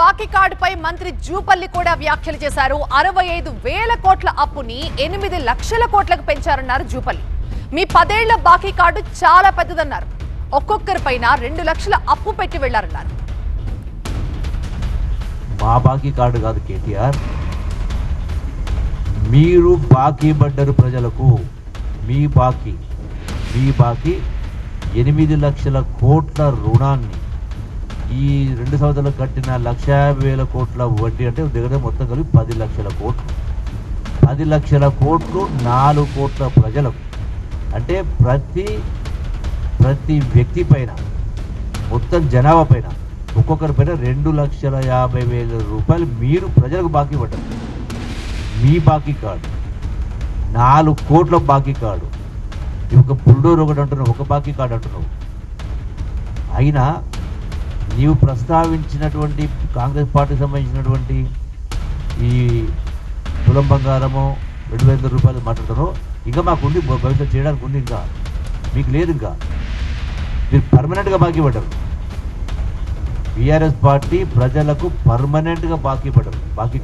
బాకీ కార్డుపై మంత్రి జూపల్లి కూడా వ్యాఖ్యలు చేశారు. 65,000 కోట్ల అప్పుని 8 లక్షల కోట్లకు పెంచారన్నారు జూపల్లి. మీ 10 ఏళ్ల బాకీ కార్డు చాలా పెద్దదన్నారు. ఒక్కొక్కరిపైన 2 లక్షల అప్పు పెట్టి వెళ్లారన్నారు. మా బాకీ కార్డు కాదు కేటీఆర్, మీరు బాకీ పడ్డారు ప్రజలకు. మీ బాకీ 8 లక్షల కోట్ల రుణాన్ని ఈ 2 సంవత్సరాలు కట్టిన 1,50,000 కోట్ల వడ్డీ అంటే దగ్గర మొత్తం కలిపి 10 లక్షల కోట్లు. 10 లక్షల కోట్లు 4 కోట్ల ప్రజలకు అంటే ప్రతి వ్యక్తి పైన మొత్తం జనాభా పైన ఒక్కొక్కరి పైన 2,50,000 రూపాయలు మీరు ప్రజలకు బాకీ పడ్డారు. మీ బాకీ కార్డు 4 కోట్ల బాకీ కార్డు. ఒక బుల్డోర్ ఒకటి అంటున్నావు, ఒక బాకీ కార్డు అంటున్నావు. అయినా నీవు ప్రస్తావించినటువంటి కాంగ్రెస్ పార్టీకి సంబంధించినటువంటి ఈ తులం బంగారము 2,000 రూపాయలు మాట్లాడుతున్నావు. ఇంకా మాకుండి భవిష్యత్తు చేయడానికి ఉంది, ఇంకా మీకు లేదు. ఇంకా మీరు పర్మనెంట్గా బాకీ పడ్డారు. బీఆర్ఎస్ పార్టీ ప్రజలకు పర్మనెంట్గా బాకీ పడ్డారు. బాకీ